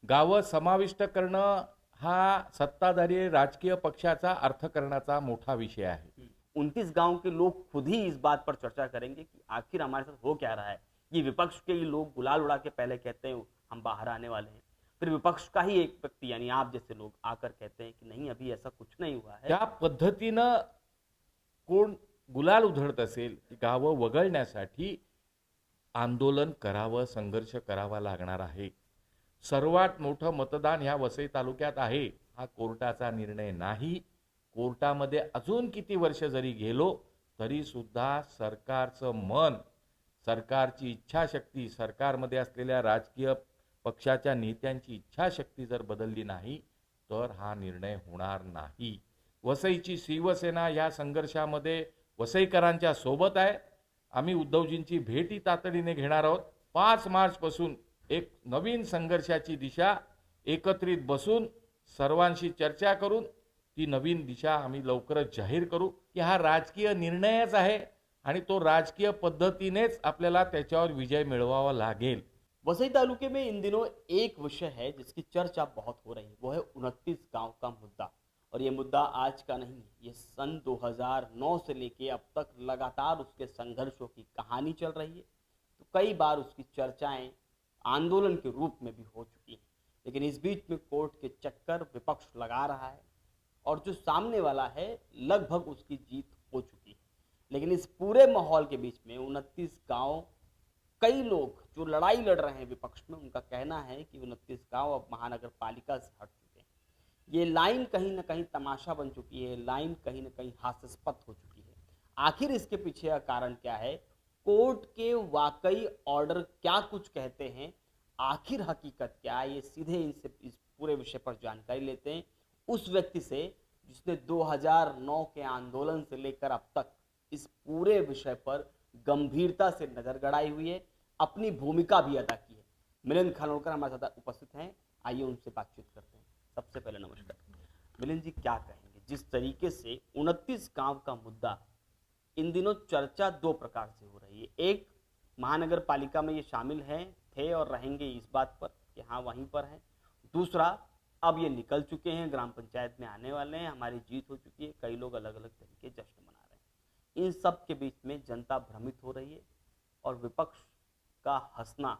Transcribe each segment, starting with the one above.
गावं समाविष्ट करणं हा सत्ताधारी राजकीय पक्षाचा अर्थकरणाचा मोठा विषय आहे। 29 गांव के लोग खुद ही इस बात पर चर्चा करेंगे कि आखिर हमारे साथ हो क्या रहा है। ये विपक्ष के ही लोग गुलाल उड़ा के पहले कहते हैं हम बाहर आने वाले हैं, फिर विपक्ष का ही एक व्यक्ति यानी आप जैसे लोग आकर कहते हैं कि नहीं अभी ऐसा कुछ नहीं हुआ है। त्या पद्धतीनं कोण गुलाल उधळत असेल गावं वगळण्यासाठी आंदोलन करावं, संघर्ष करावा लागणार आहे। सर्वात मोठं मतदान ह्या वसई तालुक्यात आहे, हा कोर्टाचा निर्णय नाही। कोर्टामध्ये अजून किती वर्ष जरी गेलो तरी सुद्धा सरकारचं मन, सरकारची इच्छाशक्ती, सरकारमध्ये असलेल्या राजकीय पक्षाच्या नेत्यांची इच्छाशक्ती जर बदलली नाही तर हा निर्णय होणार नाही। वसईची शिवसेना या संघर्षामध्ये वसईकरांच्या सोबत आहे। आम्ही उद्धवजींची भेटी तातडीने घेणार आहोत। 5 मार्च पासून एक नवीन संघर्षाची दिशा एकत्रित बसून सर्वांशी चर्चा करून ती नवीन दिशा आम्ही लवकरच जाहीर करू की हा राजकीय निर्णयच आहे आणि तो राजकीय पद्धतीनेच आपल्याला त्याच्यावर विजय मिळवावा लागेल। वसई तालुके में इन दिनों एक विषय है जिसकी चर्चा बहुत हो रही है, वो है 29 गांव का मुद्दा। और ये मुद्दा आज का नहीं है, ये सन 2009 से लेके अब तक लगातार उसके संघर्षों की कहानी चल रही है। तो कई बार उसकी चर्चाएं आंदोलन के रूप में भी हो चुकी हैं, लेकिन इस बीच में कोर्ट के चक्कर विपक्ष लगा रहा है और जो सामने वाला है लगभग उसकी जीत हो चुकी है। लेकिन इस पूरे माहौल के बीच में 29 गांव, कई लोग जो लड़ाई लड़ रहे हैं विपक्ष में, उनका कहना है कि 29 गांव अब महानगर पालिका से हट चुके हैं। ये लाइन कहीं ना कहीं तमाशा बन चुकी है, लाइन कहीं ना कहीं हास्यास्पद हो चुकी है। आखिर इसके पीछे का कारण क्या है? कोर्ट के वाकई ऑर्डर क्या कुछ कहते हैं, आखिर हकीकत क्या है? ये सीधे इनसे इस पूरे विषय पर जानकारी लेते हैं उस व्यक्ति से जिसने 2009 के आंदोलन से लेकर अब तक इस पूरे विषय पर गंभीरता से नजर गड़ाई हुई है, अपनी भूमिका भी अदा की है। मिलिंद खानोलकर हमारे साथ उपस्थित हैं, आइए उनसे बातचीत करते हैं। सबसे पहले नमस्कार मिलिंद जी, क्या कहेंगे जिस तरीके से 29 गांव का मुद्दा इन दिनों चर्चा 2 प्रकार से हो रही है। एक, महानगर पालिका में ये शामिल हैं, थे और रहेंगे इस बात पर कि हाँ वहीं पर हैं। दूसरा, अब ये निकल चुके हैं, ग्राम पंचायत में आने वाले हैं, हमारी जीत हो चुकी है, कई लोग अलग अलग तरीके जश्न मना रहे हैं। इन सब के बीच में जनता भ्रमित हो रही है और विपक्ष का हंसना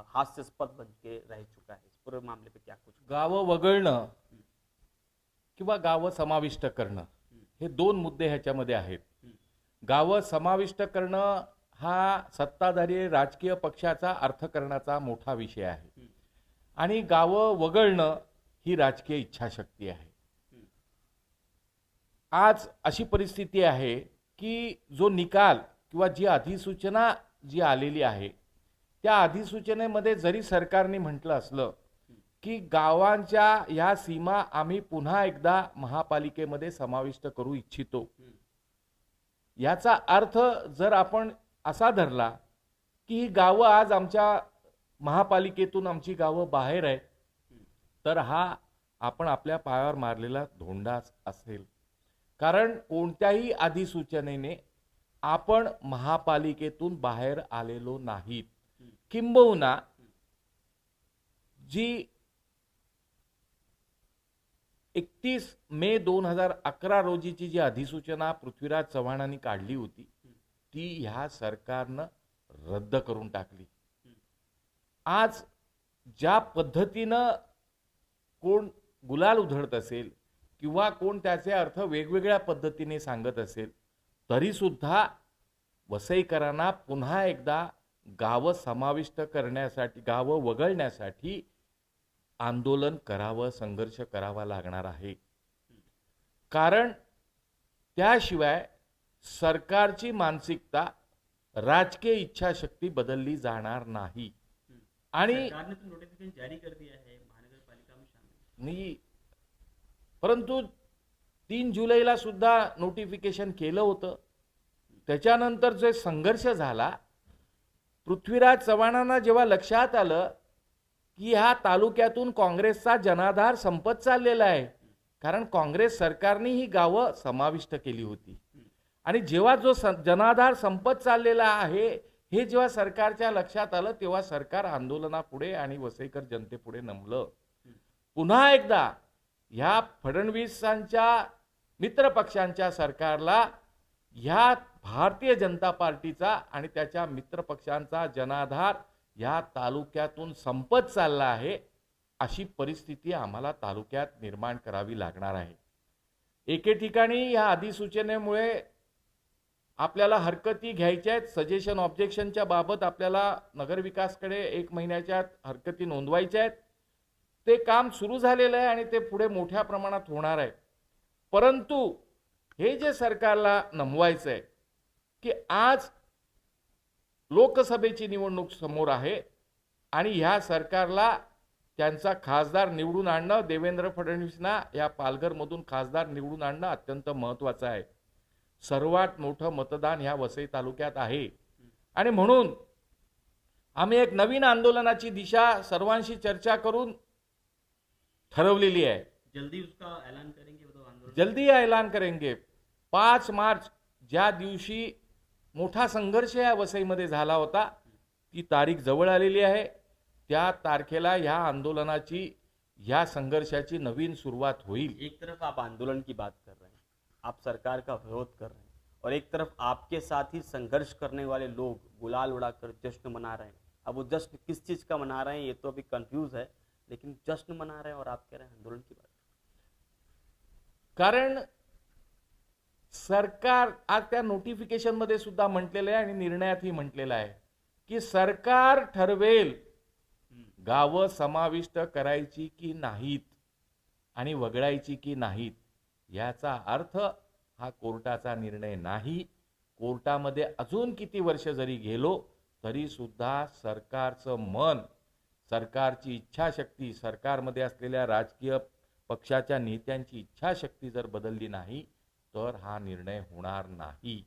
हास्यास्पद बन के रह चुका है। इस पूरे मामले पे क्या कुछ? गावं वगळणं किंवा गावं समाविष्ट करणं हे 2 मुद्दे ह्याच्यामध्ये आहेत। गावं समाविष्ट करणं हा सत्ताधारी राजकीय पक्षाचा अर्थकरणाचा मोठा विषय आहे आणि गावं वगळणं ही राजकीय इच्छाशक्ती आहे। आज अशी परिस्थिती आहे की जो निकाल किंवा जी अधिसूचना जी आलेली आहे त्या अधिसूचनेमध्ये जरी सरकारने म्हटलं असलं की गावांच्या ह्या सीमा आम्ही पुन्हा एकदा महापालिकेमध्ये समाविष्ट करू इच्छितो, याचा अर्थ जर आपण असा धरला की ही गावं आज आमच्या महापालिकेतून आमची गावं बाहेर आहेत तर हा आपण आपल्या पायावर मारलेला धोंडाच असेल। कारण कोणत्याही अधिसूचनेने आपण महापालिकेतून बाहेर आलेलो नाहीत। किंबहुना जी 31 मे 2011 रोजीची जी अधिसूचना पृथ्वीराज चव्हाणांनी काढली होती ती ह्या सरकारनं रद्द करून टाकली। आज ज्या पद्धतीनं कोण गुलाल उधळत असेल किंवा कोण त्याचे अर्थ वेगवेगळ्या पद्धतीने सांगत असेल तरी सुद्धा वसईकरांना पुन्हा एकदा गावं समाविष्ट करण्यासाठी, गावं वगळण्यासाठी आंदोलन करावं, संघर्ष करावा लागणार आहे। कारण त्याशिवाय सरकारची मानसिकता, राजकीय इच्छाशक्ती बदलली जाणार नाही। आणि सरकार ने तो नोटिफिकेशन जारी कर दिया है महानगर पालिका में शामिल नाही, परंतु 3 जुलैला सुद्धा नोटिफिकेशन केलं होतं। त्याच्यानंतर जे संघर्ष झाला, पृथ्वीराज चव्हाणांना जेव्हा लक्षात आलं की ह्या तालुक्यातून काँग्रेसचा जनाधार संपत चाललेला आहे, कारण काँग्रेस सरकारने ही गावं समाविष्ट केली होती आणि जेव्हा जो जनाधार संपत चाललेला आहे हे जेव्हा सरकारच्या लक्षात आलं तेव्हा सरकार आंदोलनापुढे आणि वसईकर जनतेपुढे नमलं. पुन्हा एकदा ह्या फडणवीसांच्या मित्रपक्षांच्या सरकारला ह्या भारतीय जनता पार्टीचा आणि त्याच्या मित्रपक्षांचा जनाधार या तालुक्यातून संपत चालला आहे, अशी परिस्थिती आम्हाला तालुक्यात निर्माण करावी लागणार आहे. एके ठिकाणी या अधिसूचनेमुळे आपल्याला हरकती घ्यायच्या आहेत. सजेशन ऑब्जेक्शनच्या बाबत आपल्याला नगरविकासकडे 1 महिन्याच्या हरकती नोंदवायच्या आहेत. ते काम सुरू झालेलं आहे आणि ते पुढे मोठ्या प्रमाणात होणार आहे. परंतु हे जे सरकारला नमवायचं आहे की आज लोकसभेची निवडणूक समोर आहे आणि ह्या सरकारला त्यांचा खासदार निवडून आणणं, देवेंद्र फडणवीसना या पालघरमधून खासदार निवडून आणणं अत्यंत महत्त्वाचं आहे. सर्वात मोठं मतदान ह्या वसई तालुक्यात आहे आणि म्हणून आम्ही एक नवीन आंदोलनाची दिशा सर्वांशी चर्चा करून ठरवलेली आहे. जल्दी उसका ऐलान करेंगे वो आंदोलन? जल्दी ऐलान करेंगे. 5 मार्च ज्या दिवशी मोठा संघर्ष या वसईमध्ये झाला होता, ती तारीख जवळ आलेली आहे. त्या तारखेला ह्या आंदोलनाची, ह्या संघर्षाची नवीन सुरुवात होईल. एक तरफ आप आंदोलन की बात कर रहे हैं, आप सरकार का विरोध कर रहे हैं, और एक तरफ आपके साथ ही संघर्ष करने वाले लोग गुलाल उड़ाकर जश्न मना रहे हैं. अब वो जश्न किस चीज का मना रहे हैं ये तो अभी कंफ्यूज है, लेकिन जश्न मना रहे हैं और आप कह रहे हैं आंदोलन की बात. कारण सरकार आज त्या नोटिफिकेशन मध्ये सुद्धा म्हटलेलं आहे आणि निर्णयातही म्हटलेलं आहे की सरकार ठरवेल गावं समाविष्ट करायची की नाहीत आणि वगळायची की नाहीत. याचा अर्थ हा कोर्टाचा निर्णय नाही. कोर्टामध्ये अजून किती वर्ष जरी गेलो तरी सुद्धा सरकारचं मन, सरकारची इच्छाशक्ती, सरकारमध्ये असलेल्या राजकीय पक्षाच्या नेत्यांची इच्छाशक्ती जर बदलली नाही तर हा निर्णय होणार नाही.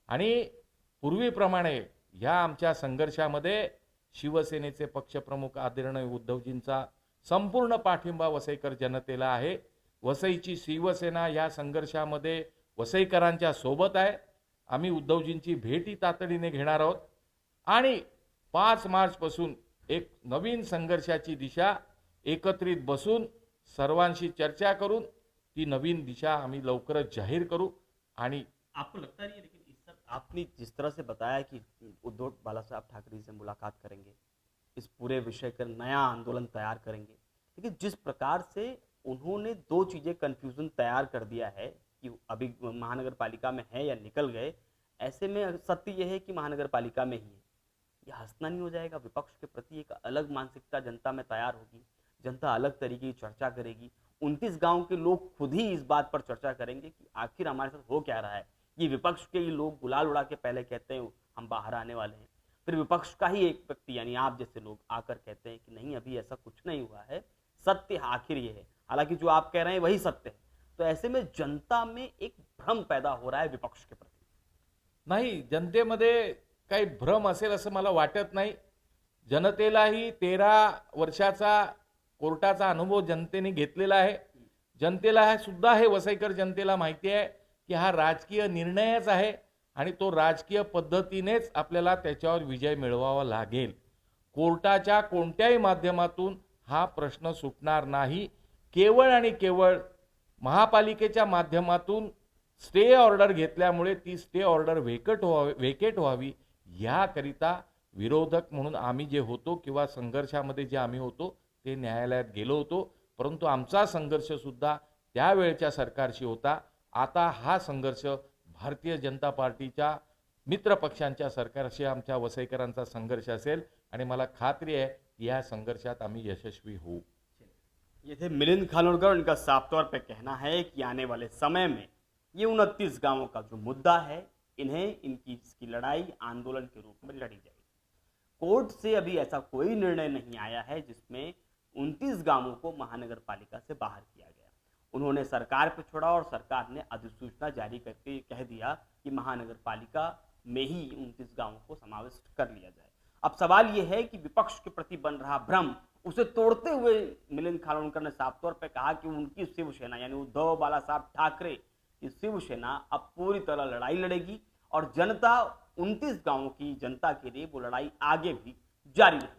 आणि पूर्वीप्रमाणे ह्या आमच्या संघर्षामध्ये शिवसेनेचे पक्षप्रमुख आदरणीय उद्धवजींचा संपूर्ण पाठिंबा वसईकर जनतेला आहे. वसईची शिवसेना या संघर्षामध्ये वसईकरांच्या सोबत आहे. आम्ही उद्धवजींची भेटी तातडीने घेणार आहोत आणि 5 मार्च पासून एक नवीन संघर्षाची दिशा एकत्रित बसून सर्वांशी चर्चा करून ती नवीन दिशा आम्ही लवकरच जाहीर करू. आणि आपको लगता नहीं है, लेकिन इस सब आपने जिस तरह से बताया कि उद्धव बाला साहब ठाकरे से मुलाकात करेंगे, इस पूरे विषय का नया आंदोलन तैयार करेंगे, लेकिन जिस प्रकार से उन्होंने 2 चीजें कंफ्यूजन तैयार कर दिया है कि अभी महानगर पालिका में है या निकल गए, ऐसे में सत्य यह है कि महानगर पालिका में ही है. यह हंसना नहीं हो जाएगा? विपक्ष के प्रति एक अलग मानसिकता जनता में तैयार होगी, जनता अलग तरीके की चर्चा करेगी. 29 गांव के लोग खुद ही इस बात पर चर्चा करेंगे कि आखिर हमारे साथ हो क्या रहा है. ये विपक्ष के ही लोग गुलाल उड़ा के पहले कहते हैं हम बाहर आने वाले हैं, फिर विपक्ष का ही एक व्यक्ति यानी आप जैसे लोग आकर कहते हैं कि नहीं अभी ऐसा कुछ नहीं हुआ है, सत्य आखिर ये है. हालांकि जो आप कह रहे हैं वही सत्य है. तो ऐसे में जनता में एक भ्रम पैदा हो रहा है विपक्ष के प्रति. नाही, जनतेमध्ये काही भ्रम असेल असं मला वाटत नाही. जनतेलाही 13 वर्षाचा कोर्टाचा अनुभव जनतेने घेतलेला आहे. जनतेला सुद्धा हे वसईकर जनतेला माहिती आहे की हा राजकीय निर्णयच आहे आणि तो राजकीय पद्धतीनेच आपल्याला त्याच्यावर विजय मिळवावा लागेल. कोर्टाच्या कोणत्याही माध्यमातून हा प्रश्न सुटणार नाही. केवळ आणि केवळ महापालिकेच्या माध्यमातून स्टे ऑर्डर घेतल्यामुळे ती स्टे ऑर्डर वेकेट व्हावी याकरिता विरोधक म्हणून आम्ही जे होतो किंवा संघर्षामध्ये जे आम्ही होतो ते न्यायालयात गेलो होतो. परंतु आमचा संघर्ष सुद्धा त्यावेळच्या सरकारशी होता. आता हा संघर्ष भारतीय जनता पार्टीच्या मित्रपक्षांच्या सरकारशी आमच्या वसईकरांचा संघर्ष असेल आणि मला खात्री आहे की या संघर्षात आम्ही यशस्वी होऊ. ये थे मिलिंद खानोलकर. उनका साफ तौर पे कहना है कि आने वाले समय में ये 29 गांवों का जो मुद्दा है इसकी लड़ाई आंदोलन के रूप में लड़ी जाएगी. कोर्ट से अभी ऐसा कोई निर्णय नहीं आया है जिसमें 29 गांवों को महानगर पालिका से बाहर किया गया. उन्होंने सरकार पे छोड़ा और सरकार ने अधिसूचना जारी करके कह दिया कि महानगर पालिका में ही 29 गांवों को समाविष्ट कर लिया जाए. अब सवाल यह है कि विपक्ष के प्रति बन रहा भ्रम, उसे तोड़ते हुए मिलिंद खानोलकर ने साफ तौर पर कहा कि उनकी शिवसेना यानी उद्धव बाला साहब ठाकरे की शिवसेना अब पूरी तरह लड़ाई लड़ेगी और जनता 29 गांवों की जनता के लिए वो लड़ाई आगे भी जारी रहेगी।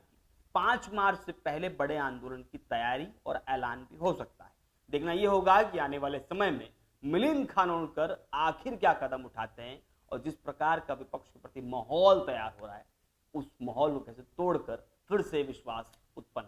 5 मार्च से पहले बड़े आंदोलन की तैयारी और ऐलान भी हो सकता है। देखना यह होगा कि आने वाले समय में मिलिंद खानोलकर आखिर क्या कदम उठाते हैं और जिस प्रकार का विपक्ष के प्रति माहौल तैयार हो रहा है, उस माहौल को कैसे तोड़कर फिर से विश्वास उत्पन्न